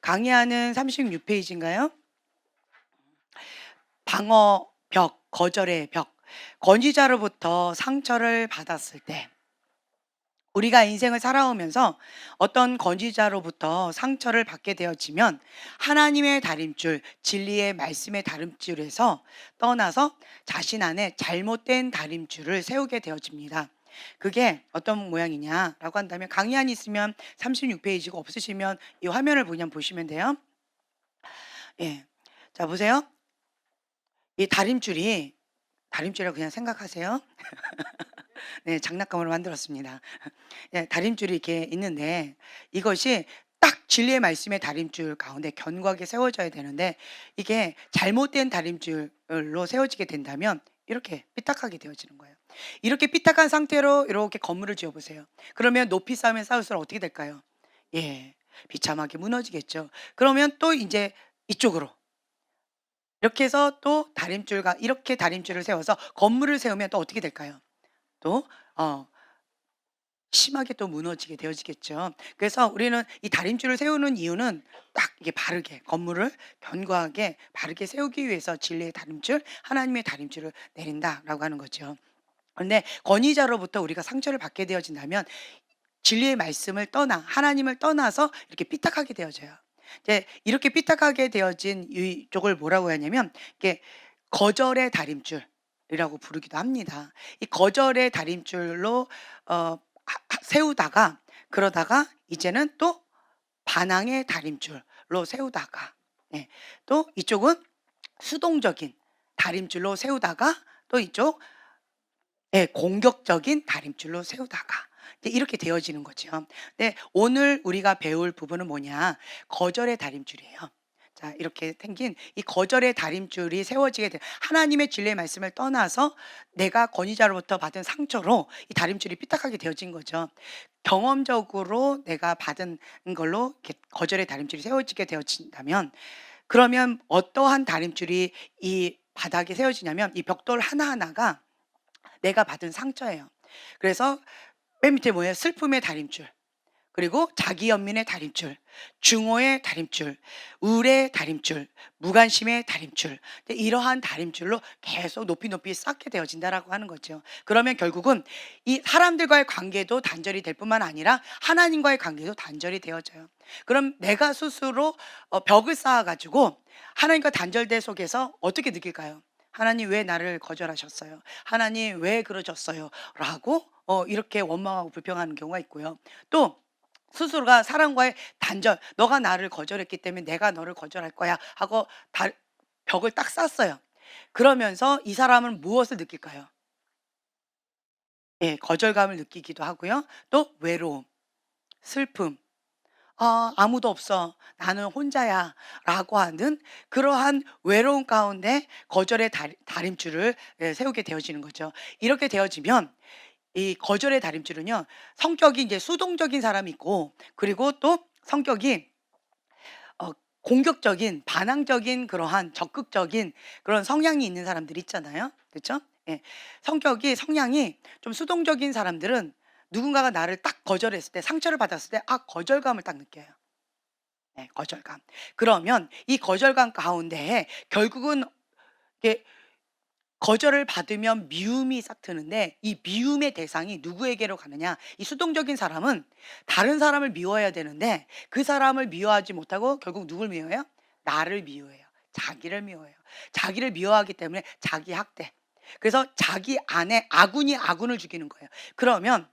강의하는 36페이지인가요? 방어 벽, 거절의 벽. 권위자로부터 상처를 받았을 때 우리가 인생을 살아오면서 어떤 권위자로부터 상처를 받게 되어지면 하나님의 다림줄, 진리의 말씀의 다림줄에서 떠나서 자신 안에 잘못된 다림줄을 세우게 되어집니다. 그게 어떤 모양이냐라고 한다면 강의 안 있으면 36페이지가 없으시면 이 화면을 그냥 보시면 돼요. 예. 자, 보세요. 이 다림줄이라고 그냥 생각하세요. 네, 장난감으로 만들었습니다. 예, 다림줄이 이렇게 있는데 이것이 딱 진리의 말씀의 다림줄 가운데 견고하게 세워져야 되는데 이게 잘못된 다림줄로 세워지게 된다면 이렇게 삐딱하게 되어지는 거예요. 이렇게 삐딱한 상태로 이렇게 건물을 지어 보세요. 그러면 높이 쌓으면 쌓을수록 어떻게 될까요? 예, 비참하게 무너지겠죠. 그러면 또 이제 이쪽으로 이렇게 해서 또 다림줄과 이렇게 다림줄을 세워서 건물을 세우면 또 어떻게 될까요? 또 심하게 또 무너지게 되어지겠죠. 그래서 우리는 이 다림줄을 세우는 이유는 딱 이게 바르게 건물을 견고하게 바르게 세우기 위해서 진리의 다림줄, 하나님의 다림줄을 내린다라고 하는 거죠. 그런데 권위자로부터 우리가 상처를 받게 되어진다면 진리의 말씀을 떠나 하나님을 떠나서 이렇게 삐딱하게 되어져요. 이제 이렇게 삐딱하게 되어진 이쪽을 뭐라고 하냐면 이게 거절의 다림줄이라고 부르기도 합니다. 이 거절의 다림줄로 세우다가 그러다가 이제는 또 반항의 다림줄로 세우다가 예, 또 이쪽은 수동적인 다림줄로 세우다가 또 이쪽 예, 공격적인 다림줄로 세우다가 이제 이렇게 되어지는 거죠. 네, 오늘 우리가 배울 부분은 뭐냐? 거절의 다림줄이에요. 자, 이렇게 생긴 이 거절의 다림줄이 세워지게 된 하나님의 진리의 말씀을 떠나서 내가 권위자로부터 받은 상처로 이 다림줄이 삐딱하게 되어진 거죠. 경험적으로 내가 받은 걸로 이렇게 거절의 다림줄이 세워지게 되어진다면 그러면 어떠한 다림줄이 이 바닥에 세워지냐면 이 벽돌 하나하나가 내가 받은 상처예요. 그래서 맨 밑에 뭐예요? 슬픔의 다림줄, 그리고 자기 연민의 다림줄, 증오의 다림줄, 우울의 다림줄, 무관심의 다림줄. 이러한 다림줄로 계속 높이 높이 쌓게 되어진다라고 하는 거죠. 그러면 결국은 이 사람들과의 관계도 단절이 될 뿐만 아니라 하나님과의 관계도 단절이 되어져요. 그럼 내가 스스로 벽을 쌓아 가지고 하나님과 단절대 속에서 어떻게 느낄까요? 하나님 왜 나를 거절하셨어요? 하나님 왜 그러셨어요? 라고 이렇게 원망하고 불평하는 경우가 있고요. 또 스스로가 사람과의 단절, 너가 나를 거절했기 때문에 내가 너를 거절할 거야 하고 벽을 딱 쌌어요. 그러면서 이 사람은 무엇을 느낄까요? 예, 거절감을 느끼기도 하고요. 또 외로움, 슬픔, 아무도 없어. 나는 혼자야. 라고 하는 그러한 외로움 가운데 거절의 다림줄을 예, 세우게 되어지는 거죠. 이렇게 되어지면 이 거절의 다림줄은요, 성격이 이제 수동적인 사람이 있고, 그리고 또 성격이 어, 공격적인, 반항적인 그러한 적극적인 그런 성향이 있는 사람들이 있잖아요. 그렇죠? 예. 성향이 좀 수동적인 사람들은 누군가가 나를 딱 거절했을 때, 상처를 받았을 때, 거절감을 딱 느껴요. 네, 거절감. 그러면 이 거절감 가운데에 결국은 이게 거절을 받으면 미움이 싹 트는데 이 미움의 대상이 누구에게로 가느냐? 이 수동적인 사람은 다른 사람을 미워해야 되는데 그 사람을 미워하지 못하고 결국 누굴 미워해요? 나를 미워해요. 자기를 미워해요. 자기를 미워하기 때문에 자기 학대. 그래서 자기 안에 아군이 아군을 죽이는 거예요. 그러면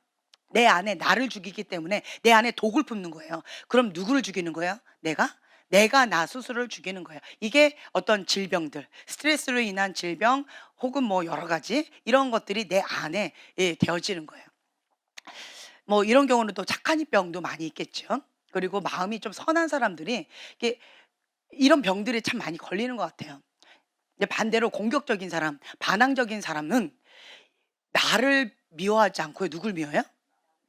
내 안에 나를 죽이기 때문에 내 안에 독을 품는 거예요. 그럼 누구를 죽이는 거예요? 내가 나 스스로를 죽이는 거예요. 이게 어떤 질병들, 스트레스로 인한 질병 혹은 뭐 여러 가지 이런 것들이 내 안에 예, 되어지는 거예요. 뭐 이런 경우는 또 착한 이병도 많이 있겠죠. 그리고 마음이 좀 선한 사람들이 이게 이런 병들이 참 많이 걸리는 것 같아요. 근데 반대로 공격적인 사람, 반항적인 사람은 나를 미워하지 않고 누굴 미워해요?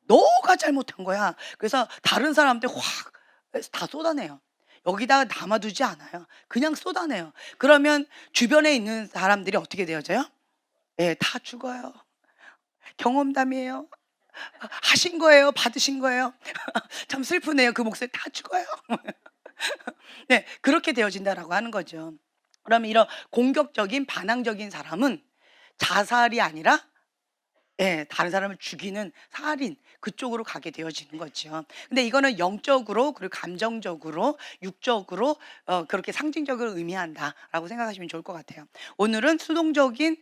너가 잘못한 거야. 그래서 다른 사람한테 확 다 쏟아내요. 여기다가 담아두지 않아요. 그냥 쏟아내요. 그러면 주변에 있는 사람들이 어떻게 되어져요? 예, 다 죽어요. 경험담이에요. 하신 거예요? 받으신 거예요? 참 슬프네요. 그 목소리 다 죽어요. 네. 그렇게 되어진다라고 하는 거죠. 그러면 이런 공격적인 반항적인 사람은 자살이 아니라 예, 다른 사람을 죽이는 살인 그쪽으로 가게 되어지는 거죠. 근데 이거는 영적으로 그리고 감정적으로 육적으로 그렇게 상징적으로 의미한다라고 생각하시면 좋을 것 같아요. 오늘은 수동적인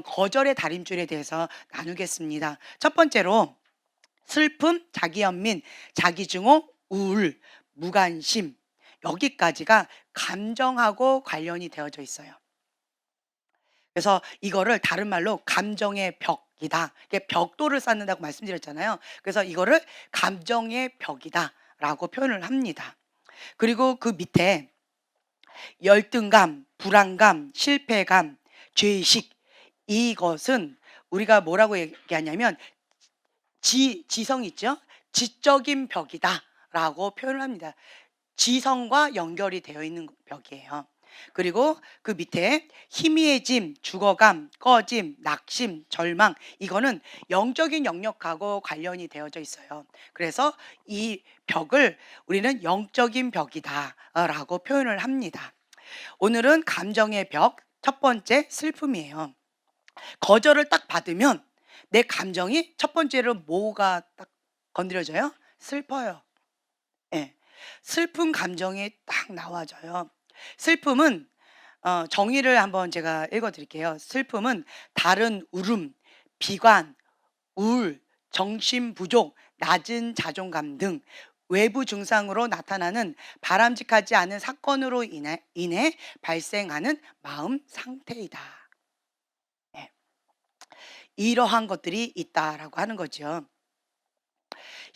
거절의 다림줄에 대해서 나누겠습니다. 첫 번째로 슬픔, 자기연민, 자기증오, 우울, 무관심 여기까지가 감정하고 관련이 되어져 있어요. 그래서 이거를 다른 말로 감정의 벽이다. 이게 벽돌을 쌓는다고 말씀드렸잖아요. 그래서 이거를 감정의 벽이다라고 표현을 합니다. 그리고 그 밑에 열등감, 불안감, 실패감, 죄의식 이것은 우리가 뭐라고 얘기하냐면 지성 있죠? 지적인 벽이다라고 표현을 합니다. 지성과 연결이 되어 있는 벽이에요. 그리고 그 밑에 희미해짐, 죽어감, 꺼짐, 낙심, 절망 이거는 영적인 영역하고 관련이 되어져 있어요. 그래서 이 벽을 우리는 영적인 벽이다라고 표현을 합니다. 오늘은 감정의 벽, 첫 번째 슬픔이에요. 거절을 딱 받으면 내 감정이 첫 번째로 뭐가 딱 건드려져요? 슬퍼요. 예. 슬픈 감정이 딱 나와져요. 슬픔은 정의를 한번 제가 읽어 드릴게요. 슬픔은 다른 울음, 비관, 우울, 정신 부족, 낮은 자존감 등 외부 증상으로 나타나는 바람직하지 않은 사건으로 인해 발생하는 마음 상태이다. 예. 이러한 것들이 있다라고 하는 거죠.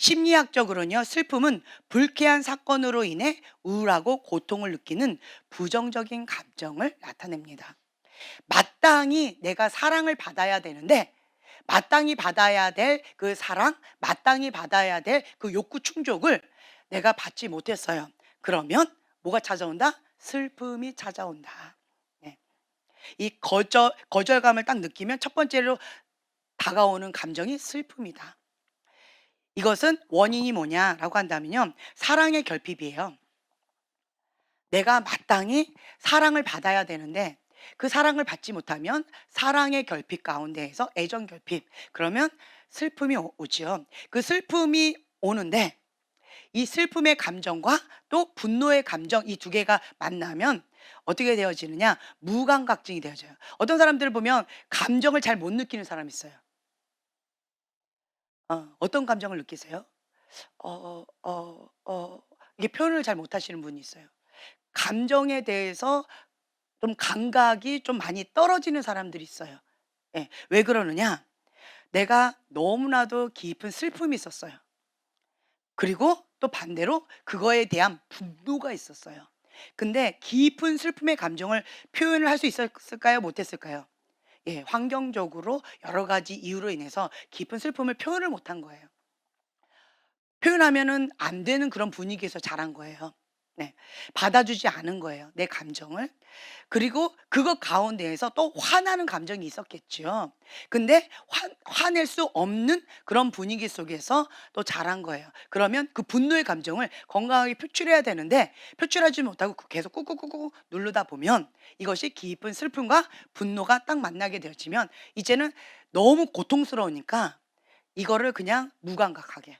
심리학적으로는요, 슬픔은 불쾌한 사건으로 인해 우울하고 고통을 느끼는 부정적인 감정을 나타냅니다. 마땅히 내가 사랑을 받아야 되는데, 마땅히 받아야 될 그 사랑, 마땅히 받아야 될 그 욕구 충족을 내가 받지 못했어요. 그러면 뭐가 찾아온다? 슬픔이 찾아온다. 네. 이 거절감을 딱 느끼면 첫 번째로 다가오는 감정이 슬픔이다. 이것은 원인이 뭐냐라고 한다면요. 사랑의 결핍이에요. 내가 마땅히 사랑을 받아야 되는데 그 사랑을 받지 못하면 사랑의 결핍 가운데에서 애정 결핍. 그러면 슬픔이 오지요. 그 슬픔이 오는데 이 슬픔의 감정과 또 분노의 감정 이 두 개가 만나면 어떻게 되어지느냐? 무감각증이 되어져요. 어떤 사람들을 보면 감정을 잘 못 느끼는 사람이 있어요. 어떤 감정을 느끼세요? 이게 표현을 잘 못하시는 분이 있어요. 감정에 대해서 좀 감각이 좀 많이 떨어지는 사람들이 있어요. 예. 왜 그러느냐? 내가 너무나도 깊은 슬픔이 있었어요. 그리고 또 반대로 그거에 대한 분노가 있었어요. 근데 깊은 슬픔의 감정을 표현을 할 수 있었을까요? 못했을까요? 예, 환경적으로 여러 가지 이유로 인해서 깊은 슬픔을 표현을 못한 거예요. 표현하면은 안 되는 그런 분위기에서 자란 거예요. 네. 받아주지 않은 거예요, 내 감정을. 그리고 그것 가운데에서 또 화나는 감정이 있었겠죠. 근데 화낼 수 없는 그런 분위기 속에서 또 자란 거예요. 그러면 그 분노의 감정을 건강하게 표출해야 되는데 표출하지 못하고 계속 꾹꾹꾹꾹 누르다 보면 이것이 깊은 슬픔과 분노가 딱 만나게 되어지면 이제는 너무 고통스러우니까 이거를 그냥 무감각하게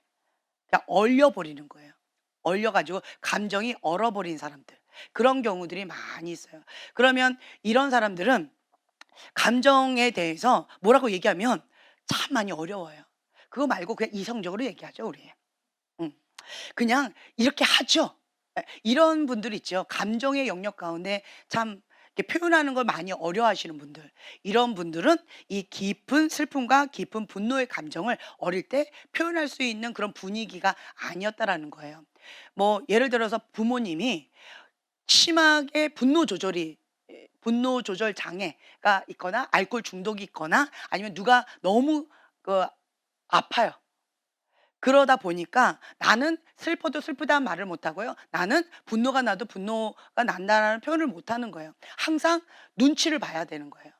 그냥 얼려버리는 거예요. 얼려가지고 감정이 얼어버린 사람들. 그런 경우들이 많이 있어요. 그러면 이런 사람들은 감정에 대해서 뭐라고 얘기하면 참 많이 어려워요. 그거 말고 그냥 이성적으로 얘기하죠, 우리. 음. 그냥 이렇게 하죠. 예, 이런 분들 있죠. 감정의 영역 가운데 참 이렇게 표현하는 걸 많이 어려워하시는 분들. 이런 분들은 이 깊은 슬픔과 깊은 분노의 감정을 어릴 때 표현할 수 있는 그런 분위기가 아니었다라는 거예요. 뭐 예를 들어서 부모님이 심하게 분노 조절 장애가 있거나 알코올 중독이 있거나 아니면 누가 너무 그 아파요. 그러다 보니까 나는 슬퍼도 슬프다는 말을 못 하고요. 나는 분노가 나도 분노가 난다라는 표현을 못 하는 거예요. 항상 눈치를 봐야 되는 거예요.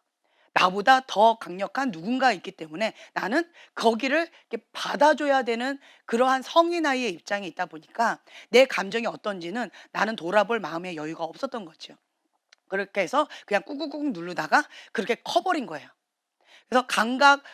나보다 더 강력한 누군가 있기 때문에 나는 거기를 이렇게 받아줘야 되는 그러한 성인 아이의 입장에 있다 보니까 내 감정이 어떤지는 나는 돌아볼 마음의 여유가 없었던 거죠. 그렇게 해서 그냥 꾹꾹꾹 누르다가 그렇게 커버린 거예요. 그래서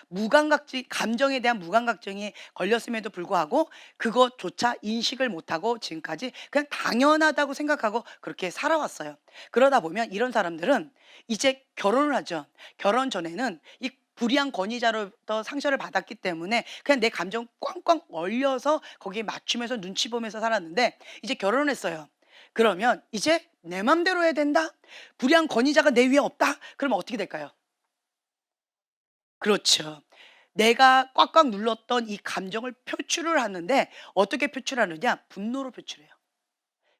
무감각지 감정에 대한 무감각증이 걸렸음에도 불구하고 그것조차 인식을 못하고 지금까지 그냥 당연하다고 생각하고 그렇게 살아왔어요. 그러다 보면 이런 사람들은 이제 결혼을 하죠. 결혼 전에는 이 불의한 권위자로부터 상처를 받았기 때문에 그냥 내 감정 꽝꽝 얼려서 거기에 맞추면서 눈치 보면서 살았는데 이제 결혼했어요. 그러면 이제 내 맘대로 해야 된다? 불의한 권위자가 내 위에 없다? 그러면 어떻게 될까요? 그렇죠. 내가 꽉꽉 눌렀던 이 감정을 표출을 하는데 어떻게 표출하느냐? 분노로 표출해요.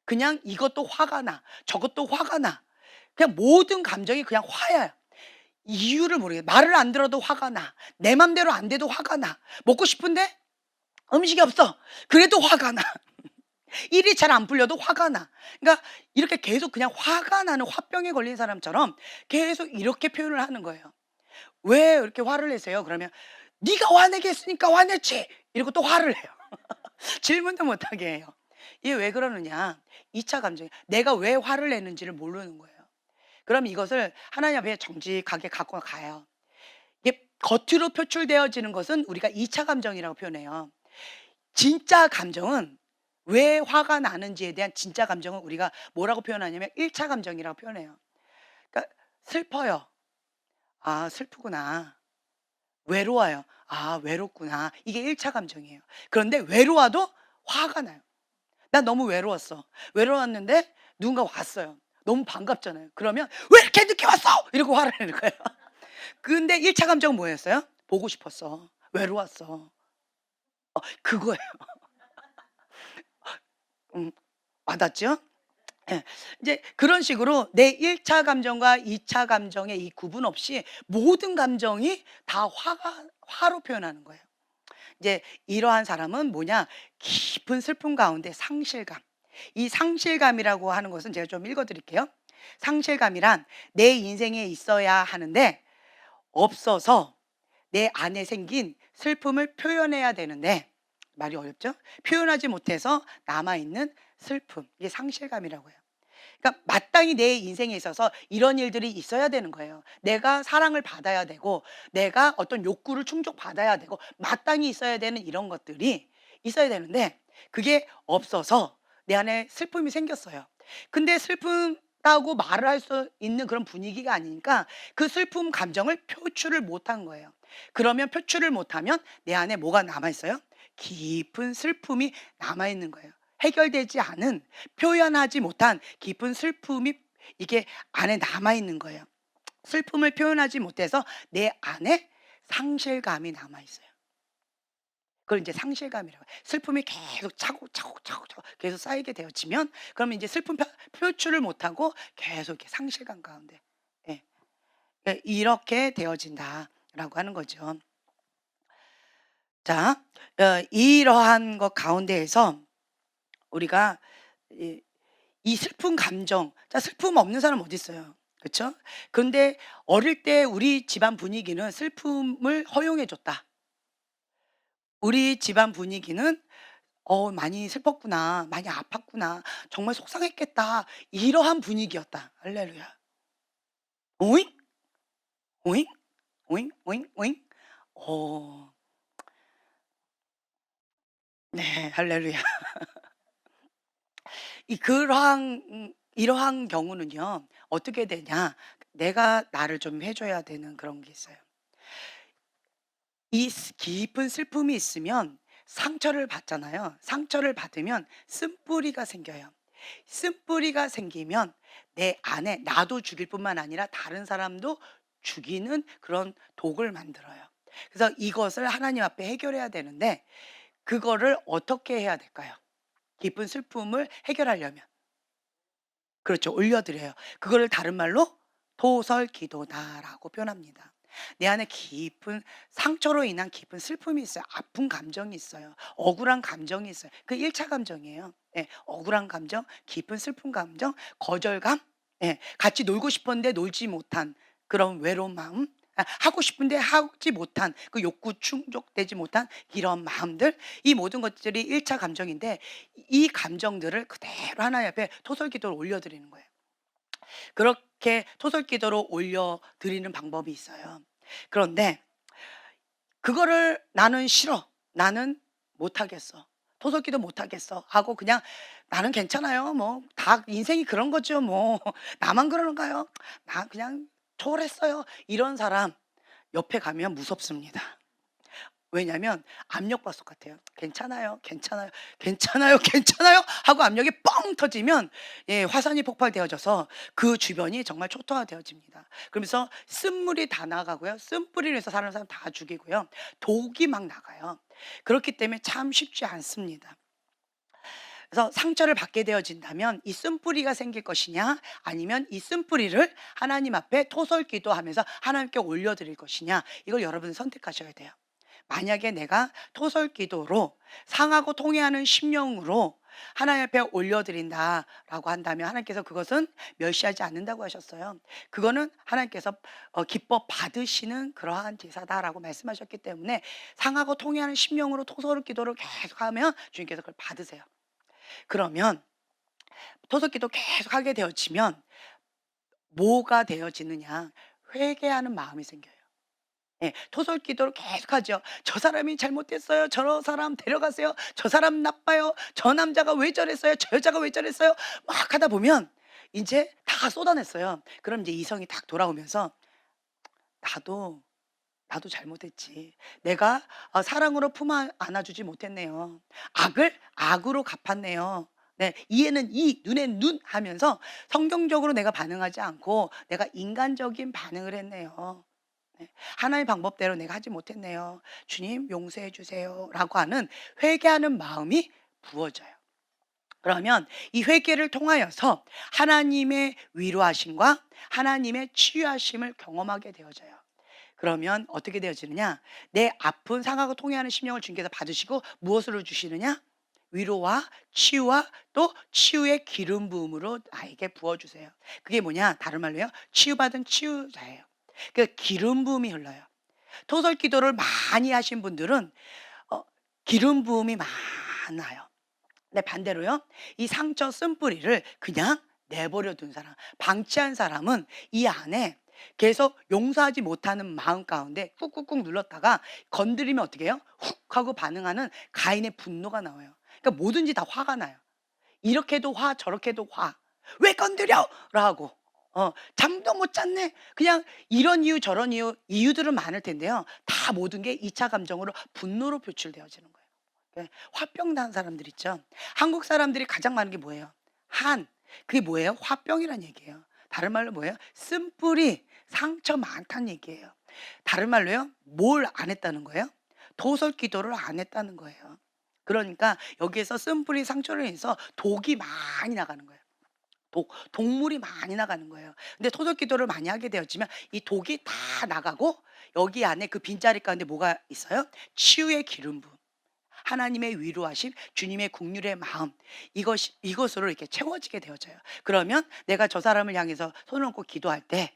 그냥 이것도 화가 나. 저것도 화가 나. 그냥 모든 감정이 그냥 화야. 이유를 모르겠어. 말을 안 들어도 화가 나. 내 맘대로 안 돼도 화가 나. 먹고 싶은데 음식이 없어. 그래도 화가 나. 일이 잘 안 풀려도 화가 나. 그러니까 이렇게 계속 그냥 화가 나는 화병에 걸린 사람처럼 계속 이렇게 표현을 하는 거예요. "왜 이렇게 화를 내세요?" 그러면 "네가 화내게 했으니까 화냈지." 이러고 또 화를 내요. 질문도 못 하게 해요. 이게 왜 그러느냐? 2차 감정이 내가 왜 화를 내는지를 모르는 거예요. 그럼 이것을 하나님 앞에 정직하게 갖고 가요. 이게 겉으로 표출되어지는 것은 우리가 2차 감정이라고 표현해요. 진짜 감정은 왜 화가 나는지에 대한 진짜 감정은 우리가 뭐라고 표현하냐면 1차 감정이라고 표현해요. 그러니까 슬퍼요. '아 슬프구나.' 외로워요. '아 외롭구나.' 이게 1차 감정이에요. 그런데 외로워도 화가 나요. '나 너무 외로웠어.' 외로웠는데 누군가 왔어요. 너무 반갑잖아요. 그러면 "왜 이렇게 늦게 왔어?" 이러고 화를 내는 거예요. 근데 1차 감정은 뭐였어요? 보고 싶었어. 외로웠어. 그거예요. 음 와닿죠? 예. 이제 그런 식으로 내 1차 감정과 2차 감정의 이 구분 없이 모든 감정이 다 화로 표현하는 거예요. 이제 이러한 사람은 뭐냐? 깊은 슬픔 가운데 상실감. 이 상실감이라고 하는 것은 제가 좀 읽어 드릴게요. 상실감이란 내 인생에 있어야 하는데 없어서 내 안에 생긴 슬픔을 표현해야 되는데 말이 어렵죠? 표현하지 못해서 남아 있는 슬픔. 이게 상실감이라고 해요. 그러니까 마땅히 내 인생에 있어서 이런 일들이 있어야 되는 거예요. 내가 사랑을 받아야 되고 내가 어떤 욕구를 충족받아야 되고 마땅히 있어야 되는 이런 것들이 있어야 되는데 그게 없어서 내 안에 슬픔이 생겼어요. 근데 슬프다고 말을 할 수 있는 그런 분위기가 아니니까 그 슬픔 감정을 표출을 못한 거예요. 그러면 표출을 못하면 내 안에 뭐가 남아 있어요? 깊은 슬픔이 남아 있는 거예요. 해결되지 않은 표현하지 못한 깊은 슬픔이 이게 안에 남아 있는 거예요. 슬픔을 표현하지 못해서 내 안에 상실감이 남아 있어요. 그걸 이제 상실감이라고 해요. 슬픔이 계속 차곡차곡차곡차곡 계속 쌓이게 되어지면 그러면 이제 슬픔 표출을 못하고 계속 이렇게 상실감 가운데 예. 예 이렇게 되어진다라고 하는 거죠. 자 이러한 것 가운데에서 우리가 이 슬픈 감정 자 슬픔 없는 사람 어디 있어요. 그쵸? 근데 어릴 때 우리 집안 분위기는 슬픔을 허용해 줬다. 우리 집안 분위기는 많이 슬펐구나. 많이 아팠구나. 정말 속상했겠다.' 이러한 분위기였다. 할렐루야. 오잉? 오잉? 오잉? 오잉? 오잉? 어 네. 할렐루야. 이러한 경우는요. 어떻게 되냐. 내가 나를 좀 해 줘야 되는 그런 게 있어요. 이 깊은 슬픔이 있으면 상처를 받잖아요. 상처를 받으면 쓴뿌리가 생겨요. 쓴뿌리가 생기면 내 안에 나도 죽일 뿐만 아니라 다른 사람도 죽이는 그런 독을 만들어요. 그래서 이것을 하나님 앞에 해결해야 되는데 그거를 어떻게 해야 될까요? 깊은 슬픔을 해결하려면. 그렇죠. 올려드려요. 그거를 다른 말로 토설기도다라고 표현합니다. 내 안에 깊은 상처로 인한 깊은 슬픔이 있어요. 아픈 감정이 있어요. 억울한 감정이 있어요. 그 1차 감정이에요. 예. 억울한 감정, 깊은 슬픈 감정, 거절감, 예. 같이 놀고 싶었는데 놀지 못한 그런 외로운 마음, 하고 싶은데 하지 못한 그 욕구 충족되지 못한 이런 마음들, 이 모든 것들이 1차 감정인데 이 감정들을 그대로 하나님 앞에 토설기도를 올려드리는 거예요. 그렇게 토설기도로 올려드리는 방법이 있어요. 그런데 그거를 '나는 싫어. 나는 못하겠어. 토설기도 못하겠어.' 하고 그냥 '나는 괜찮아요. 뭐 다 인생이 그런 거죠 뭐. 나만 그러는가요? 나 그냥 초월했어요.' 이런 사람 옆에 가면 무섭습니다. 왜냐면 압력밥솥 같아요. "괜찮아요, 괜찮아요, 괜찮아요, 괜찮아요." 하고 압력이 뻥 터지면 화산이 폭발되어져서 그 주변이 정말 초토화되어집니다. 그러면서 쓴물이 다 나가고요. 쓴뿌리로 해서 사는 사람 다 죽이고요. 독이 막 나가요. 그렇기 때문에 참 쉽지 않습니다. 그래서 상처를 받게 되어진다면 이 쓴뿌리가 생길 것이냐, 아니면 이 쓴뿌리를 하나님 앞에 토설기도하면서 하나님께 올려드릴 것이냐, 이걸 여러분이 선택하셔야 돼요. 만약에 내가 토설기도로 상하고 통해하는 심령으로 하나님 앞에 올려드린다라고 한다면 하나님께서 그것은 멸시하지 않는다고 하셨어요. 그거는 하나님께서 기뻐 받으시는 그러한 제사다라고 말씀하셨기 때문에 상하고 통해하는 심령으로 토설기도를 계속하면 주님께서 그걸 받으세요. 그러면 토속기도 계속 하게 되어지면 뭐가 되어지느냐? 회개하는 마음이 생겨요. 예. 토솔기도를 계속하죠. "저 사람이 잘못했어요. 저 사람 데려가세요. 저 사람 나빠요. 저 남자가 왜 저랬어요. 저 여자가 왜 저랬어요." 막 하다 보면 인제 다 쏟아냈어요. 그럼 이제 이성이 딱 돌아오면서 '나도, 나도 잘못했지. 내가 사랑으로 품 안아주지 못했네요. 악을 악으로 갚았네요. 네. 이에는 이, 눈엔 눈 하면서 성경적으로 내가 반응하지 않고 내가 인간적인 반응을 했네요. 네. 하나의 방법대로 내가 하지 못했네요. 주님 용서해 주세요라고 하는 회개하는 마음이 부어져요. 그러면 이 회개를 통하여서 하나님의 위로하심과 하나님의 치유하심을 경험하게 되어져요. 그러면 어떻게 되어지느냐? 내 아픈 상하고 통해하는 심령을 주님께서 받으시고 무엇으로 주시느냐? 위로와 치유와 또 치유의 기름 부음으로 나에게 부어 주세요. 그게 뭐냐? 다른 말로요. 치유받은 치유자예요. 그 기름 부음이 흘러요. 토설 기도를 많이 하신 분들은 어 기름 부음이 많아요. 근데 반대로요. 이 상처 쓴뿌리를 그냥 내버려 둔 사람, 방치한 사람은 이 안에 계속 용서하지 못하는 마음 가운데 꾹꾹꾹 눌렀다가 건드리면 어떻게 해요? 훅 하고 반응하는 가인의 분노가 나와요. 그러니까 뭐든지 다 화가 나요. 이렇게도 화, 저렇게도 화. "왜 건드려?" 라고. "잠도 못 잤네." 그냥 이런 이유 저런 이유들은 많을 텐데요. 다 모든 게 2차 감정으로 분노로 표출되어지는 거예요. 화병 난 사람들 있죠. 한국 사람들이 가장 많은 게 뭐예요? 그게 뭐예요? 화병이란 얘기예요. 다른 말로 뭐예요? 쓴뿌리, 상처 많다는 얘기예요. 다른 말로요. 뭘 안 했다는 거예요? 도설 기도를 안 했다는 거예요. 그러니까 여기에서 쓴뿌리 상처로 인해서 독이 많이 나가는 거예요. 독물이 많이 나가는 거예요. 근데 토속 기도를 많이 하게 되었지만 이 독이 다 나가고 여기 안에 그 빈자리 가운데 뭐가 있어요? 치유의 기름 부음. 하나님의 위로하심, 주님의 국률의 마음, 이것으로 이렇게 채워지게 되어져요. 그러면 내가 저 사람을 향해서 손을 얹고 기도할 때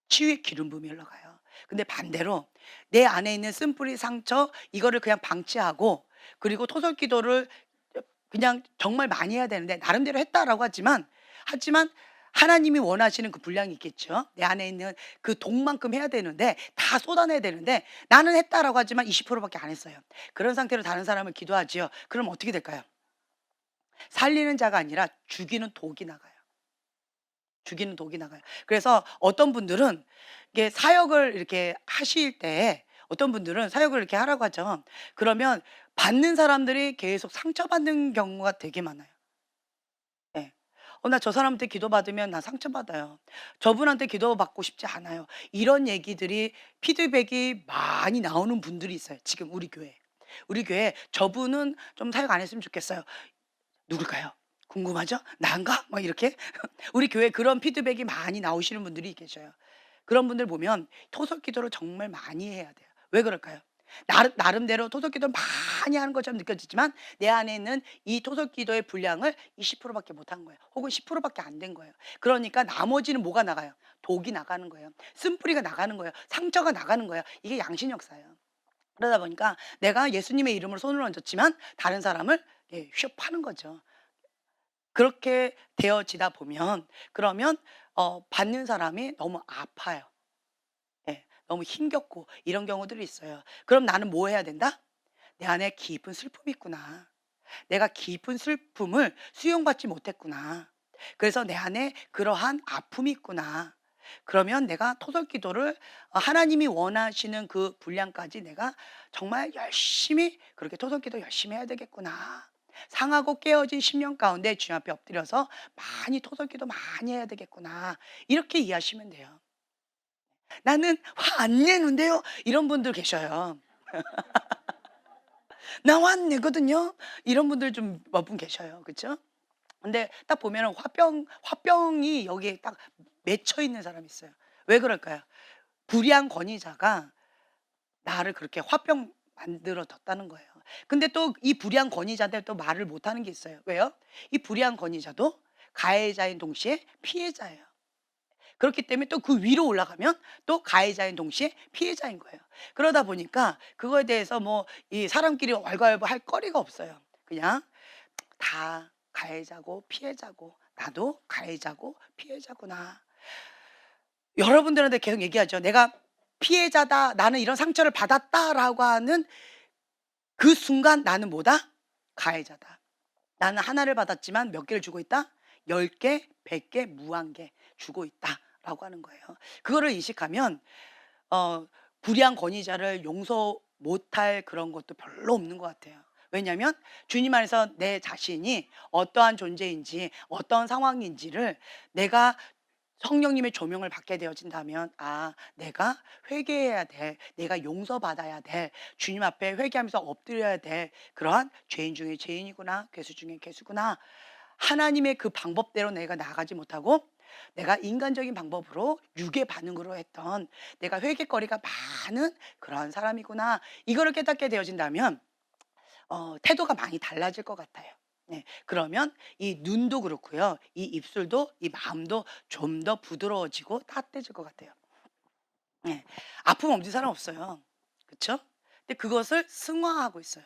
치유의 기름 부음이 흘러가요. 근데 반대로 내 안에 있는 쓴뿌리 상처 이거를 그냥 방치하고 그리고 토설 기도를 그냥 정말 많이 해야 되는데 나름대로 했다라고 하지만 하나님이 원하시는 그 분량이 있겠죠. 내 안에 있는 그 독만큼 해야 되는데 다 쏟아내야 되는데 나는 했다라고 하지만 20% 밖에 안 했어요. 그런 상태로 다른 사람을 기도하지요. 그럼 어떻게 될까요? 살리는 자가 아니라 죽이는 독이 나가요. 죽이는 독이 나가요. 그래서 어떤 분들은 이게 사역을 이렇게 하실 때 어떤 분들은 사역을 이렇게 하라고 하죠. 그러면 받는 사람들이 계속 상처받는 경우가 되게 많아요. 예. 나 저 사람한테 기도받으면 나 상처받아요. 저분한테 기도받고 싶지 않아요. 이런 얘기들이 피드백이 많이 나오는 분들이 있어요. 지금 우리 교회에. 우리 교회에 "저분은 좀 사역 안 했으면 좋겠어요." 누굴까요? 궁금하죠? 난가? 뭐 이렇게 우리 교회에 그런 피드백이 많이 나오시는 분들이 계셔요. 그런 분들 보면 토속 기도를 정말 많이 해야 돼요. 왜 그럴까요? 나름대로 토속기도를 많이 하는 것처럼 느껴지지만 내 안에 있는 이 토속기도의 분량을 20% 밖에 못한 거예요. 혹은 10% 밖에 안 된 거예요. 그러니까 나머지는 뭐가 나가요? 독이 나가는 거예요. 쓴뿌리가 나가는 거예요. 상처가 나가는 거예요. 이게 양심 역사예요. 그러다 보니까 내가 예수님의 이름으로 손을 얹었지만 다른 사람을 휘업 하는 거죠. 그렇게 되어지다 보면 그러면 받는 사람이 너무 아파요. 예. 너무 힘겹고 이런 경우들이 있어요. 그럼 나는 뭐 해야 된다? '내 안에 깊은 슬픔이 있구나. 내가 깊은 슬픔을 수용받지 못했구나. 그래서 내 안에 그러한 아픔이 있구나. 그러면 내가 토설기도를 하나님이 원하시는 그 분량까지 내가 정말 열심히 그렇게 토설기도 열심히 해야 되겠구나. 상하고 깨어진 심령 가운데 주님 앞에 엎드려서 많이 토설기도 많이 해야 되겠구나.' 이렇게 이해하시면 돼요. '나는 화 안 내는데요.' 이런 분들 계셔요. '나 화 안 내거든요.' 이런 분들 좀 몇 분 계셔요. 그쵸? 근데 딱 보면은 화병이 여기에 딱 맺혀 있는 사람이 있어요. 왜 그럴까요? 불의한 권위자가 나를 그렇게 화병 만들어 뒀다는 거예요. 근데 또 이 불의한 권위자한테 또 말을 못 하는 게 있어요. 왜요? 이 불의한 권위자도 가해자인 동시에 피해자예요. 그렇기 때문에 또 그 위로 올라가면 또 가해자인 동시에 피해자인 거예요. 그러다 보니까 그거에 대해서 뭐 이 사람끼리 왈가왈부할 거리가 없어요. 그냥 다 가해자고 피해자고 나도 가해자고 피해자구나. 여러분들한테 계속 얘기하죠. "내가 피해자다. 나는 이런 상처를 받았다."라고 하는 그 순간 나는 뭐다? 가해자다. 나는 하나를 받았지만 몇 개를 주고 있다? 10 개, 100 개, 무한 개 주고 있다라고 하는 거예요. 그거를 인식하면 어 불의한 권위자를 용서 못할 그런 것도 별로 없는 것 같아요. 왜냐하면 주님 안에서 내 자신이 어떠한 존재인지 어떤 상황인지를 내가 성령님의 조명을 받게 되어진다면 '아 내가 회개해야 돼. 내가 용서받아야 돼. 주님 앞에 회개하면서 엎드려야 돼. 그러한 죄인 중에 죄인이구나. 괴수 중에 괴수구나.' 하나님의 그 방법대로 내가 나아가지 못하고 내가 인간적인 방법으로 육의 반응으로 했던 내가 회개거리가 많은 그러한 사람이구나. 이거를 깨닫게 되어진다면 태도가 많이 달라질 것 같아요. 네. 그러면 이 눈도 그렇고요. 이 입술도 이 마음도 좀 더 부드러워지고 따뜻해질 것 같아요. 네. 아픔 없는 사람 없어요. 그쵸? 근데 그것을 승화하고 있어요.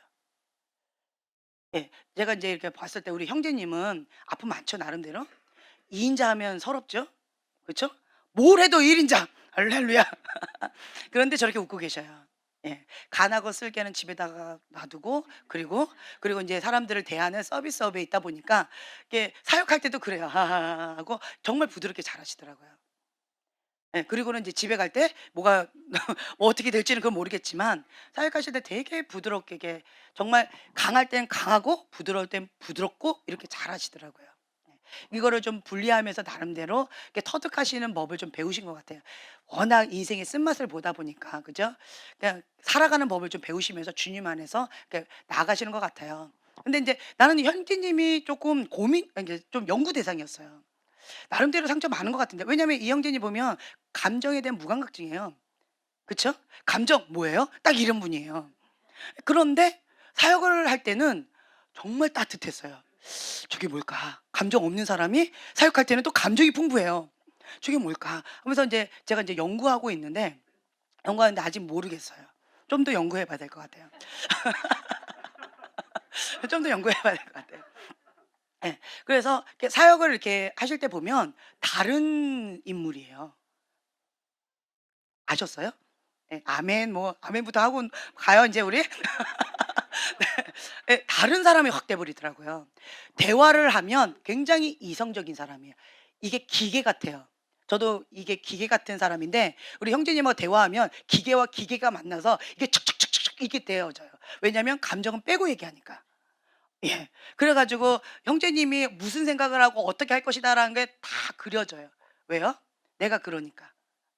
예. 제가 이제 이렇게 봤을 때 우리 형제님은 아픔 많죠, 나름대로. 2 인자 하면 서럽죠? 그쵸? 뭘 해도 1 인자. 할렐루야. 그런데 저렇게 웃고 계셔요. 예. 간하고 쓸개는 집에다가 놔두고 그리고 인제 사람들을 대하는 서비스업에 있다 보니까 이게 사역할 때도 그래요. 하하하 하고 정말 부드럽게 잘하시더라고요. 예. 그리고는 이제 집에 갈 때 뭐가 뭐 어떻게 될지는 그건 모르겠지만 사역하실 때 되게 부드럽게 이게 정말 강할 땐 강하고 부드러울 땐 부드럽고 이렇게 잘하시더라고요. 예. 이거를 좀 분리하면서 나름대로 이렇게 터득하시는 법을 좀 배우신 것 같아요. 워낙 인생의 쓴맛을 보다 보니까 그죠? 그냥 살아가는 법을 좀 배우시면서 주님 안에서 이렇게 나아가시는 것 같아요. 근데 인제 나는 형제님이 쪼끔 고민 이게 좀 연구 대상이었어요. 나름대로 상처 많은 것 같은데 왜냐면 이 형제님 보면 감정에 대한 무감각증이에요. 그쵸? 감정 뭐예요? 딱 이런 분이에요. 그런데 사역을 할 때는 정말 따뜻했어요. '저게 뭘까?' 감정 없는 사람이 사역할 때는 또 감정이 풍부해요. '저게 뭘까?' 하면서 인제 제가 인제 연구하는데 아직 모르겠어요. 좀 더 연구해 봐야 될 것 같아요. 좀 더 연구해 봐야 될 것 같아요. 예. 그래서 이렇게 사역을 이렇게 하실 때 보면 다른 인물이에요. 아셨어요? 예. 아멘 뭐 아멘부터 하고 가요 인제 우리? 예. 다른 사람이 확 돼 버리더라고요. 대화를 하면 굉장히 이성적인 사람이에요. 이게 기계 같아요. 저도 이게 기계 같은 사람인데 우리 형제님하고 대화하면 기계와 기계가 만나서 이게 척척척척 이게 되어져요. 왜냐하면 감정은 빼고 얘기하니까. 예. 그래 가지고 형제님이 무슨 생각을 하고 어떻게 할 것이다라는 게 다 그려져요. 왜요? 내가 그러니까.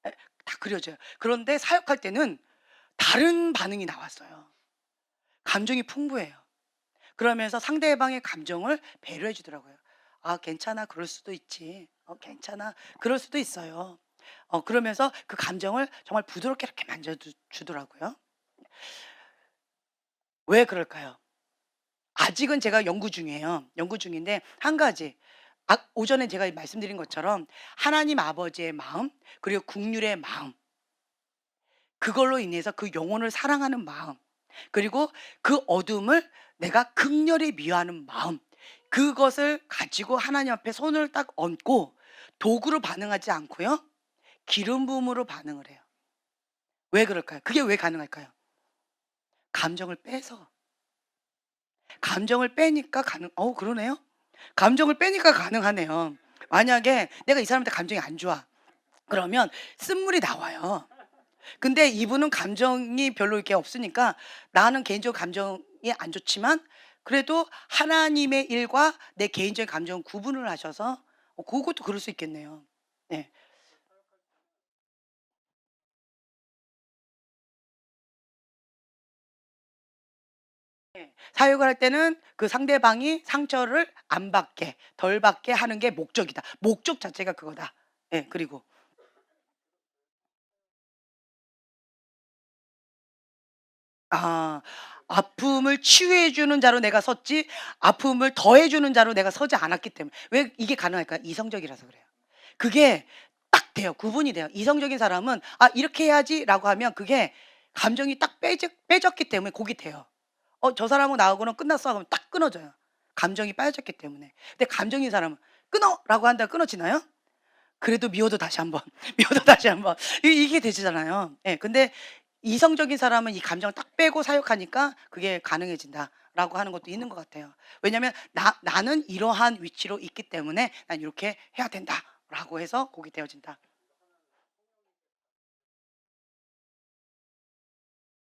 예. 다 그려져요. 그런데 사역할 때는 다른 반응이 나왔어요. 감정이 풍부해요. 그러면서 상대방의 감정을 배려해 주더라고요. "아 괜찮아. 그럴 수도 있지. 괜찮아. 그럴 수도 있어요." 그러면서 그 감정을 정말 부드럽게 이렇게 만져 주더라고요. 왜 그럴까요? 아직은 제가 연구 중이에요. 연구 중인데 한 가지 오전에 제가 말씀드린 것처럼 하나님 아버지의 마음 그리고 국률의 마음 그걸로 인해서 그 영혼을 사랑하는 마음 그리고 그 어둠을 내가 극렬히 미워하는 마음 그것을 가지고 하나님 앞에 손을 딱 얹고 도구로 반응하지 않고요. 기름 부음으로 반응을 해요. 왜 그럴까요? 그게 왜 가능할까요? 감정을 빼서. 감정을 빼니까 그러네요. 감정을 빼니까 가능하네요. 만약에 내가 이 사람한테 감정이 안 좋아. 그러면 쓴물이 나와요. 근데 이분은 감정이 별로 이렇게 없으니까 나는 개인적으로 감정이 안 좋지만 그래도 하나님의 일과 내 개인적인 감정은 구분을 하셔서 그것도 그럴 수 있겠네요. 네. 네. 사역을 할 때는 그 상대방이 상처를 안 받게, 덜 받게 하는 게 목적이다. 목적 자체가 그거다. 예. 그리고 아 아픔을 치유해 주는 자로 내가 섰지 아픔을 더해 주는 자로 내가 서지 않았기 때문에. 왜 이게 가능할까요? 이성적이라서 그래요. 그게 딱 돼요. 구분이 돼요. 이성적인 사람은 '아 이렇게 해야지.'라고 하면 그게 감정이 딱 빼졌기 때문에 곡이 돼요. 저 사람하고 나하고는 끝났어 그러면 딱 끊어져요. 감정이 빠졌기 때문에. 근데 감정인 사람은 "끊어."라고 한다고 끊어지나요? 그래도 미워도 다시 한번 미워도 다시 한번 이게 되잖아요. 예. 근데 이성적인 사람은 이 감정을 딱 빼고 사역하니까 그게 가능해진다라고 하는 것도 있는 것 같아요. 왜냐하면 나는 이러한 위치로 있기 때문에 난 이렇게 해야 된다라고 해서 곡이 되어진다.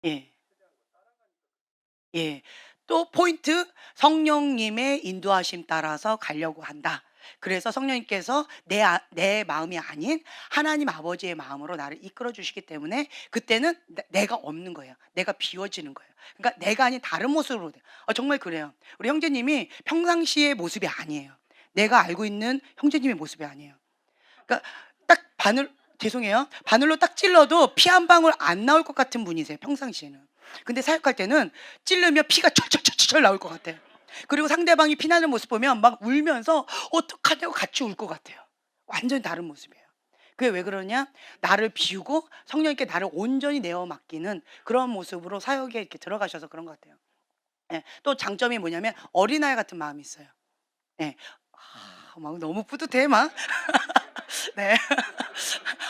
예. 예. 또 포인트 성령님의 인도하심 따라서 가려고 한다. 그래서 성령님께서 내 마음이 아닌 하나님 아버지의 마음으로 나를 이끌어 주시기 때문에 그때는 내가 없는 거예요. 내가 비워지는 거예요. 그러니까 내가 아닌 다른 모습으로 돼. 정말 그래요. 우리 형제님이 평상시의 모습이 아니에요. 내가 알고 있는 형제님의 모습이 아니에요. 그러니까 딱 죄송해요. 바늘로 딱 찔러도 피 한 방울 안 나올 것 같은 분이세요, 평상시에는. 근데 사역할 때는 찌르면 피가 철철철철 나올 것 같아요. 그리고 상대방이 피나는 모습 보면 막 울면서 어떡하냐고 같이 울 것 같아요. 완전히 다른 모습이에요. 그게 왜 그러냐? 나를 비우고 성령님께 나를 온전히 내어 맡기는 그런 모습으로 사역에 이렇게 들어가셔서 그런 것 같아요. 예. 또 장점이 뭐냐면 어린아이 같은 마음이 있어요. 예. 막 너무 뿌듯해 막. 네.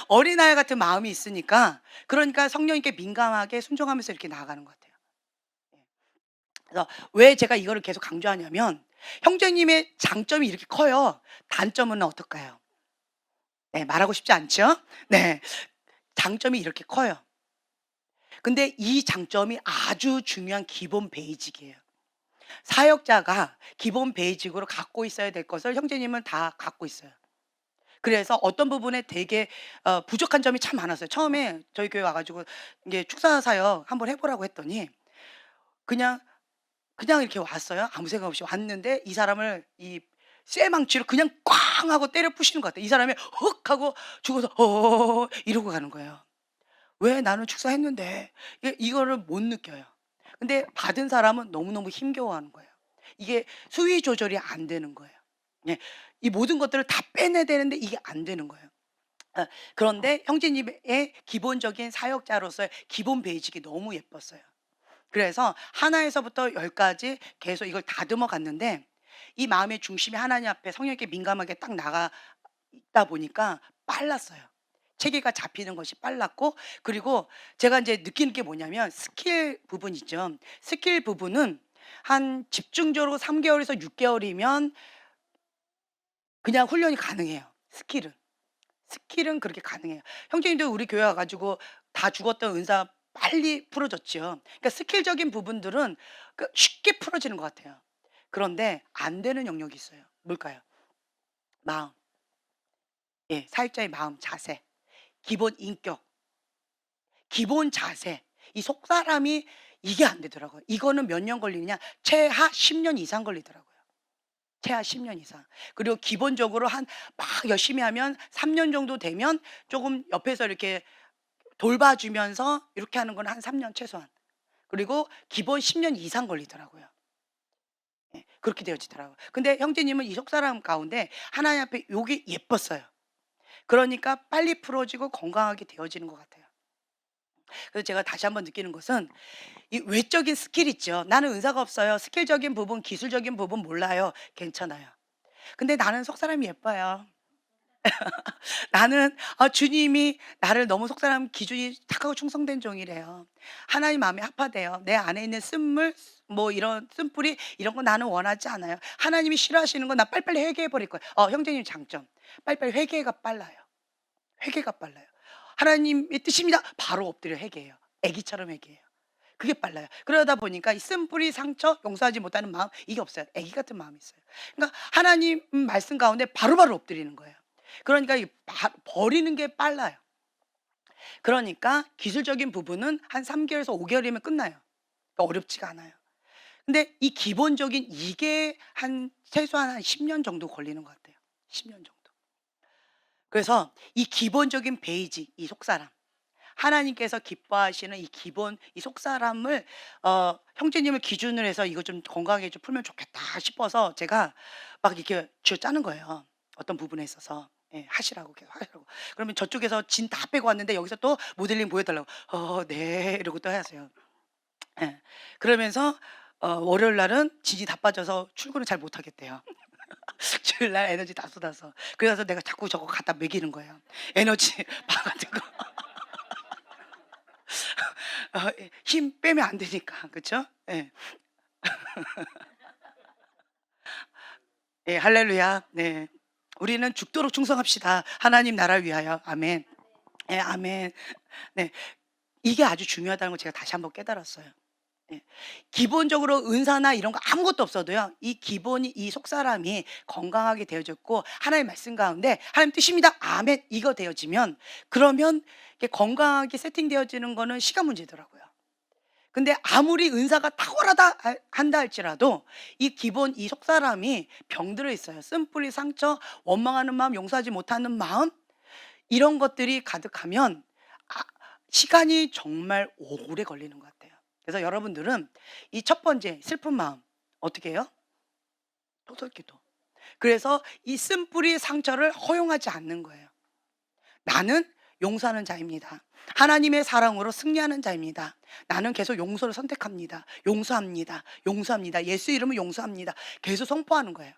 어린아이 같은 마음이 있으니까 그러니까 성령님께 민감하게 순종하면서 이렇게 나아가는 것 같아요. 예. 그래서 왜 제가 이거를 계속 강조하냐면 형제님의 장점이 이렇게 커요. 단점은 어떨까요? 네, 말하고 싶지 않죠? 네. 장점이 이렇게 커요. 근데 이 장점이 아주 중요한 기본 베이직이에요. 사역자가 기본 베이직으로 갖고 있어야 될 것을 형제님은 다 갖고 있어요. 그래서 어떤 부분에 되게 부족한 점이 참 많았어요. 처음에 저희 교회 와 가지고 이게 축사 사역 한번 해 보라고 했더니 그냥, 그냥 이렇게 왔어요. 아무 생각 없이 왔는데 이 사람을 이 쇠망치로 그냥 꽝 하고 때려 부시는 것 같아요. 이 사람이 헉 하고 죽어서 이러고 가는 거예요. 왜 나는 축사했는데 이거를 못 느껴요. 근데 받은 사람은 너무너무 힘겨워하는 거예요. 이게 수위 조절이 안 되는 거예요. 예. 이 모든 것들을 다 빼내야 되는데 이게 안 되는 거예요. 그런데 형제님의 기본적인 사역자로서의 기본 베이직이 너무 예뻤어요. 그래서 하나에서부터 열까지 계속 이걸 다듬어 갔는데 이 마음의 중심이 하나님 앞에 성령께 민감하게 딱 나가 있다 보니까 빨랐어요. 체계가 잡히는 것이 빨랐고 그리고 제가 이제 느끼는 게 뭐냐면 스킬 부분 있죠. 스킬 부분은 한 집중적으로 3 개월에서 6 개월이면 그냥 훈련이 가능해요, 스킬은. 스킬은 그렇게 가능해요. 형제님도 우리 교회 와 가지고 다 죽었던 은사 빨리 풀어졌죠. 그러니까 스킬적인 부분들은 쉽게 풀어지는 것 같아요. 그런데 안 되는 영역이 있어요. 뭘까요? 마음. 예. 사역자의 마음, 자세, 기본 인격, 기본 자세. 이 속사람이 이게 안 되더라고요. 이거는 몇 년 걸리느냐? 최하 10년 이상 걸리더라고요. 최하 10년 이상. 그리고 기본적으로 한 막 열심히 하면 3년 정도 되면 조금 옆에서 이렇게 돌봐 주면서 이렇게 하는 건 한 3년 최소한. 그리고 기본 10년 이상 걸리더라고요. 예. 그렇게 되어지더라고요. 근데 형제님은 이 속사람 가운데 하나님 앞에 요게 예뻤어요. 그러니까 빨리 풀어지고 건강하게 되어지는 것 같아요. 그래서 제가 다시 한번 느끼는 것은 이 외적인 스킬 있죠. "나는 은사가 없어요. 스킬적인 부분, 기술적인 부분 몰라요." 괜찮아요. 근데 나는 속사람이 예뻐요. 나는 주님이 나를 너무 속사람 기준이 착하고 충성된 종이래요. 하나님 마음에 합하대요. 내 안에 있는 쓴물 뭐 이런 쓴뿌리 이런 거 나는 원하지 않아요. 하나님이 싫어하시는 건 나 빨리빨리 회개해 버릴 거예요. 형제님 장점. 빨리빨리 회개가 빨라요. 회개가 빨라요. 하나님의 뜻입니다. 바로 엎드려 회개해요. 애기처럼 회개해요. 그게 빨라요. 그러다 보니까 이 쓴뿌리 상처 용서하지 못하는 마음 이게 없어요. 애기 같은 마음이 있어요. 그러니까 하나님 말씀 가운데 바로바로 엎드리는 거예요. 그러니까 버리는 게 빨라요. 그러니까 기술적인 부분은 한 3개월에서 5개월이면 끝나요. 그러니까 어렵지가 않아요. 근데 이 기본적인 이게 한 최소한 한 10년 정도 걸리는 것 같아요. 10년 정도. 그래서 이 기본적인 베이직, 이 속사람, 하나님께서 기뻐하시는 이 기본 이 속사람을 형제님을 기준으로 해서 이거 좀 건강하게 좀 풀면 좋겠다 싶어서 제가 막 이렇게 쥐어짜는 거예요. 어떤 부분에 있어서. 예, 하시라고 계속 하시라고. 그러면 저쪽에서 진 다 빼고 왔는데 여기서 또 모델링 보여달라고. 네 이러고 또 하세요. 예. 그러면서 월요일 날은 진이 다 빠져서 출근을 잘 못하겠대요. 주일 날 에너지 다 쏟아서. 그래서 내가 자꾸 저거 갖다 먹이는 거예요. 에너지 바 같은 거. 힘 빼면 안 되니까. 그쵸? 예. 예, 할렐루야. 네. 우리는 죽도록 충성합시다. 하나님 나라를 위하여. 아멘. 예, 아멘. 네. 이게 아주 중요하다는 걸 제가 다시 한번 깨달았어요. 예. 기본적으로 은사나 이런 거 아무것도 없어도요. 이 기본이 이 속사람이 건강하게 되어졌고 하나님의 말씀 가운데 하나님 뜻입니다. 아멘. 이거 되어지면 그러면 이게 건강하게 세팅되어지는 거는 시간 문제더라고요. 근데 아무리 은사가 탁월하다 한다 할지라도 이 기본 이 속사람이 병들어 있어요. 쓴뿌리 상처, 원망하는 마음, 용서하지 못하는 마음 이런 것들이 가득하면 아 시간이 정말 오래 걸리는 것 같아요. 그래서 여러분들은 이 첫 번째 슬픈 마음 어떻게 해요? 토설기도. 그래서 이 쓴뿌리 상처를 허용하지 않는 거예요. 나는 용서하는 자입니다. 하나님의 사랑으로 승리하는 자입니다. 나는 계속 용서를 선택합니다. 용서합니다. 용서합니다. 예수 이름을 용서합니다. 계속 선포하는 거예요.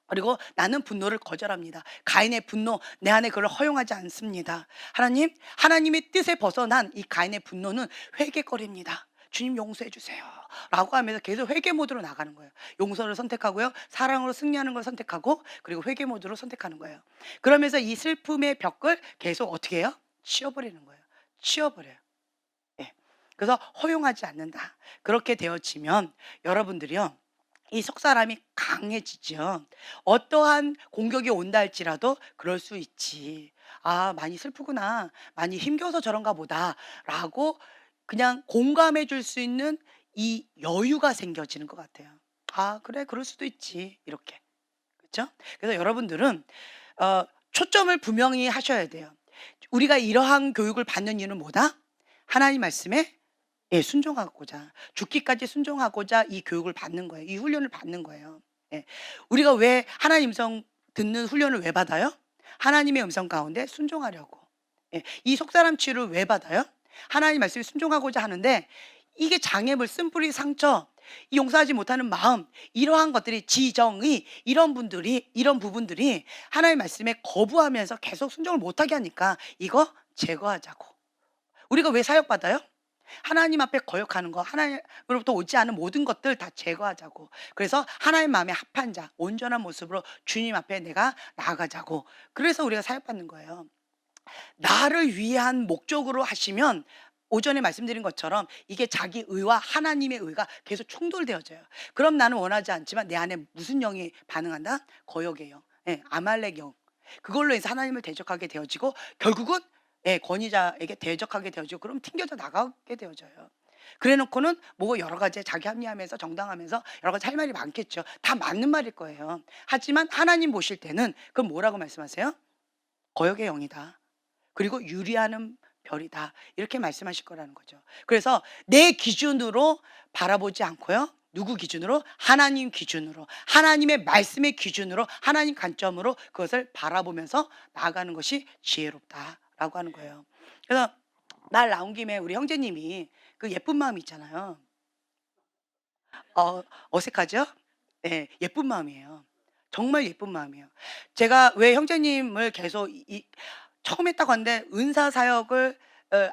그리고 나는 분노를 거절합니다. 가인의 분노, 내 안에 그걸 허용하지 않습니다. 하나님, 하나님의 뜻에 벗어난 이 가인의 분노는 회개거리입니다. 주님 용서해 주세요. 라고 하면서 계속 회개 모드로 나가는 거예요. 용서를 선택하고요. 사랑으로 승리하는 걸 선택하고 그리고 회개 모드로 선택하는 거예요. 그러면서 이 슬픔의 벽을 계속 어떻게 해요? 치워버리는 거예요. 치워버려요. 예. 그래서 허용하지 않는다. 그렇게 되어지면 여러분들이요. 이 속사람이 강해지죠. 어떠한 공격이 온다 할지라도 그럴 수 있지. '아 많이 슬프구나. 많이 힘겨워서 저런가 보다.'라고 그냥 공감해 줄 수 있는 이 여유가 생겨지는 것 같아요. '아 그래. 그럴 수도 있지.' 이렇게. 그렇죠? 그래서 여러분들은 초점을 분명히 하셔야 돼요. 우리가 이러한 교육을 받는 이유는 뭐다? 하나님 말씀에 예 순종하고자 죽기까지 순종하고자 이 교육을 받는 거예요. 이 훈련을 받는 거예요. 예. 우리가 왜 하나님 음성 듣는 훈련을 왜 받아요? 하나님의 음성 가운데 순종하려고. 예. 이 속사람 치유를 왜 받아요? 하나님 말씀에 순종하고자 하는데 이게 장애물, 쓴뿌리, 상처, 이 용서하지 못하는 마음 이러한 것들이 지정의 이런 부분들이 하나님 말씀에 거부하면서 계속 순종을 못하게 하니까 이거 제거하자고. 우리가 왜 사역받아요? 하나님 앞에 거역하는 거, 하나님으로부터 오지 않은 모든 것들 다 제거하자고. 그래서 하나님 마음에 합한 자, 온전한 모습으로 주님 앞에 내가 나아가자고. 그래서 우리가 사역받는 거예요. 나를 위한 목적으로 하시면 오전에 말씀드린 것처럼 이게 자기 의와 하나님의 의가 계속 충돌되어져요. 그럼 나는 원하지 않지만 내 안에 무슨 영이 반응한다? 거역의 영, 예, 아말렉 영. 그걸로 해서 하나님을 대적하게 되어지고 결국은 예, 권위자에게 대적하게 되어지고 그럼 튕겨져 나가게 되어져요. 그래 놓고는 뭐 여러 가지 자기 합리하면서 정당하면서 여러 가지 할 말이 많겠죠. 다 맞는 말일 거예요. 하지만 하나님 보실 때는 그럼 뭐라고 말씀하세요? 거역의 영이다. 그리고 유리하는 별이다. 이렇게 말씀하실 거라는 거죠. 그래서 내 기준으로 바라보지 않고요. 누구 기준으로? 하나님 기준으로, 하나님의 말씀의 기준으로, 하나님 관점으로 그것을 바라보면서 나아가는 것이 지혜롭다라고 하는 거예요. 그래서 말 나온 김에 우리 형제님이 그 예쁜 마음 있잖아요. 어색하죠? 네, 예쁜 마음이에요. 정말 예쁜 마음이에요. 제가 왜 형제님을 계속 처음에 딱 왔는데 은사 사역을 어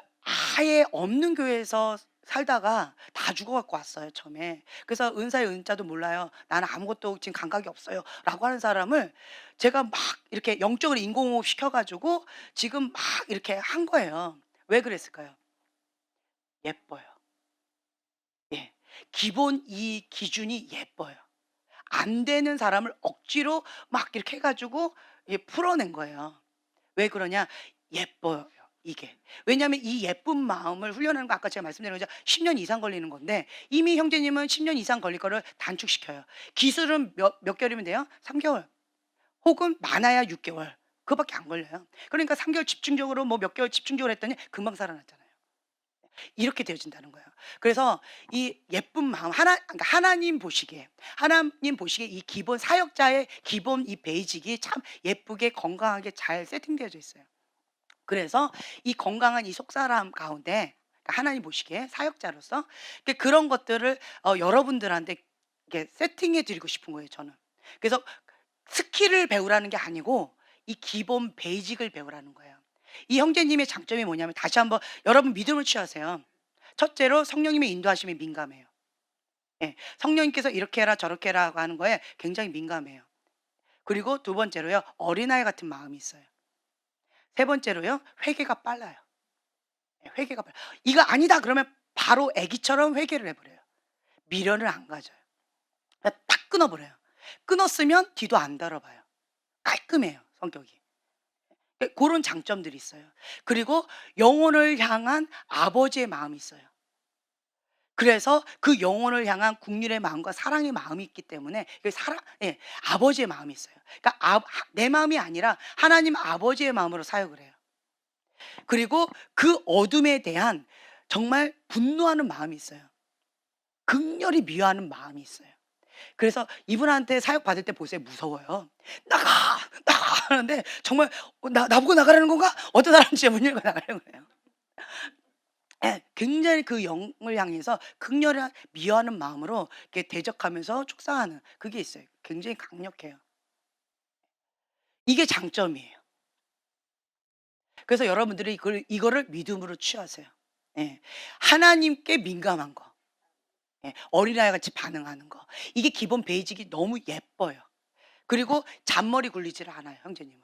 아예 없는 교회에서 살다가 다 죽어 갖고 왔어요, 처음에. 그래서 은사의 은자도 몰라요. "나는 아무것도 지금 감각이 없어요."라고 하는 사람을 제가 막 이렇게 영적으로 인공호흡 시켜 가지고 지금 막 이렇게 한 거예요. 왜 그랬을까요? 예뻐요. 예. 기본 이 기준이 예뻐요. 안 되는 사람을 억지로 막 이렇게 해 가지고 풀어낸 거예요. 왜 그러냐? 예뻐요 이게. 왜냐하면 이 예쁜 마음을 훈련하는 거 아까 제가 말씀드린 거죠. 10년 이상 걸리는 건데 이미 형제님은 10년 이상 걸릴 거를 단축시켜요. 기술은 몇 개월이면 돼요? 3 개월 혹은 많아야 6 개월. 그거밖에 안 걸려요. 그러니까 3 개월 집중적으로 뭐 몇 개월 집중적으로 했더니 금방 살아났잖아요. 이렇게 되어진다는 거예요. 그래서 이 예쁜 마음 그러니까 하나님 보시기에 이 기본 사역자의 기본 이 베이직이 참 예쁘게 건강하게 잘 세팅되어져 있어요. 그래서 이 건강한 이 속사람 가운데 그러니까 하나님 보시기에 사역자로서 그런 것들을 여러분들한테 이렇게 세팅해 드리고 싶은 거예요, 저는. 그래서 스킬을 배우라는 게 아니고 이 기본 베이직을 배우라는 거예요. 이 형제님의 장점이 뭐냐면 다시 한번 여러분 믿음을 취하세요. 첫째로 성령님의 인도하심에 민감해요. 예. 성령님께서 이렇게 해라 저렇게 해라고 하는 거에 굉장히 민감해요. 그리고 두 번째로요. 어린아이 같은 마음이 있어요. 세 번째로요. 회개가 빨라요. 예, 회개가 빨라요. 이거 아니다 그러면 바로 애기처럼 회개를 해 버려요. 미련을 안 가져요. 그냥 딱 끊어 버려요. 끊었으면 뒤도 안 돌아봐요. 깔끔해요, 성격이. 예, 고런 장점들이 있어요. 그리고 영혼을 향한 아버지의 마음이 있어요. 그래서 그 영혼을 향한 국률의 마음과 사랑의 마음이 있기 때문에 그 사랑 예 아버지의 마음이 있어요. 그러니까 내 마음이 아니라 하나님 아버지의 마음으로 사역을 해요. 그리고 그 어둠에 대한 정말 분노하는 마음이 있어요. 극렬히 미워하는 마음이 있어요. 그래서 이분한테 사역 받을 때 보세요. 무서워요. "나가! 나가!" 하는데 정말 나보고 나가라는 건가?" 어떤 사람은 진짜 문 열고 나가는 거예요. 예. 굉장히 그 영을 향해서 극렬한 미워하는 마음으로 이렇게 대적하면서 축사하는 그게 있어요. 굉장히 강력해요. 이게 장점이에요. 그래서 여러분들이 이거를 믿음으로 취하세요. 예. 하나님께 민감한 거. 예. 어린아이 같이 반응하는 거. 이게 기본 베이직이 너무 예뻐요. 그리고 잔머리 굴리지를 않아요, 형제님은.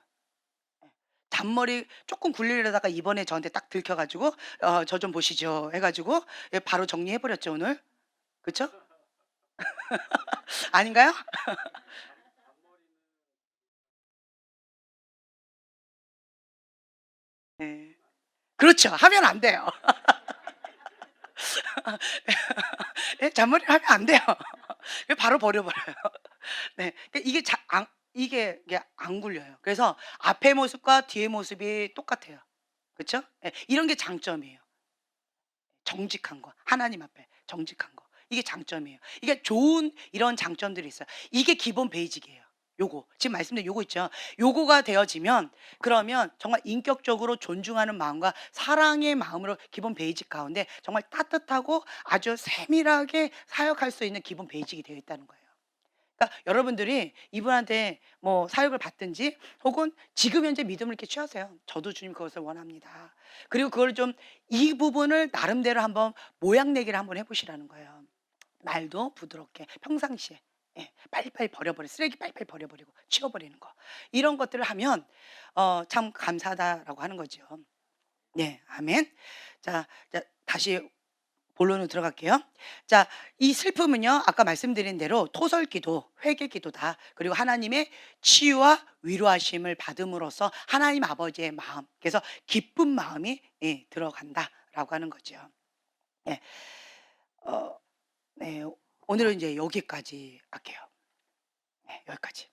예. 잔머리 쪼끔 굴리려다가 이번에 저한테 딱 들켜 가지고 "저 좀 보시죠." 해 가지고 예 바로 정리해 버렸죠, 오늘. 그쵸? 아닌가요? 네. 그렇죠. 하면 안 돼요. 예 잔머리를 하면 안 돼요. 그 바로 버려 버려요. 네. 이게 이게 안 굴려요. 그래서 앞의 모습과 뒤의 모습이 똑같아요. 그쵸? 예. 이런 게 장점이에요. 정직한 거. 하나님 앞에 정직한 거. 이게 장점이에요. 이게 좋은 이런 장점들이 있어요. 이게 기본 베이직이에요. 요거. 지금 말씀드린 요거 있죠. 요거가 되어지면 그러면 정말 인격적으로 존중하는 마음과 사랑의 마음으로 기본 베이직 가운데 정말 따뜻하고 아주 세밀하게 사역할 수 있는 기본 베이직이 되어 있다는 거예요. 그러니까 여러분들이 이분한테 뭐 사역을 받든지 혹은 지금 현재 믿음을 이렇게 취하세요. 저도 주님 그것을 원합니다. 그리고 그걸 좀 이 부분을 나름대로 한번 모양 내기를 한번 해 보시라는 거예요. 말도 부드럽게 평상시에 예 빨리빨리 버려버려 쓰레기 빨리빨리 버려버리고 치워버리는 거. 이런 것들을 하면 참 감사하다라고 하는 거죠. 네. 아멘. 자 다시 본론으로 들어갈게요. 자, 이 슬픔은요, 아까 말씀드린 대로 토설 기도, 회개 기도다. 그리고 하나님의 치유와 위로하심을 받음으로써 하나님 아버지의 마음, 그래서 기쁜 마음이 예, 들어간다라고 하는 거죠. 예. 어, 네. 오늘은 이제 여기까지 할게요. 네, 여기까지.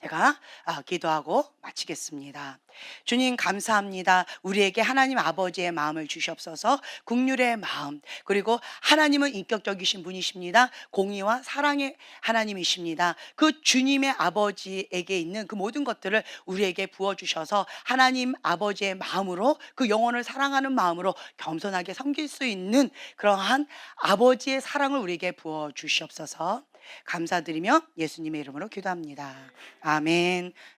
제가 기도하고 마치겠습니다. 주님 감사합니다. 우리에게 하나님 아버지의 마음을 주시옵소서. 국률의 마음, 그리고 하나님은 인격적이신 분이십니다. 공의와 사랑의 하나님이십니다. 그 주님의 아버지에게 있는 그 모든 것들을 우리에게 부어주셔서 하나님 아버지의 마음으로, 그 영혼을 사랑하는 마음으로 겸손하게 섬길 수 있는 그러한 아버지의 사랑을 우리에게 부어주시옵소서. 감사드리며 예수님의 이름으로 기도합니다. 아멘.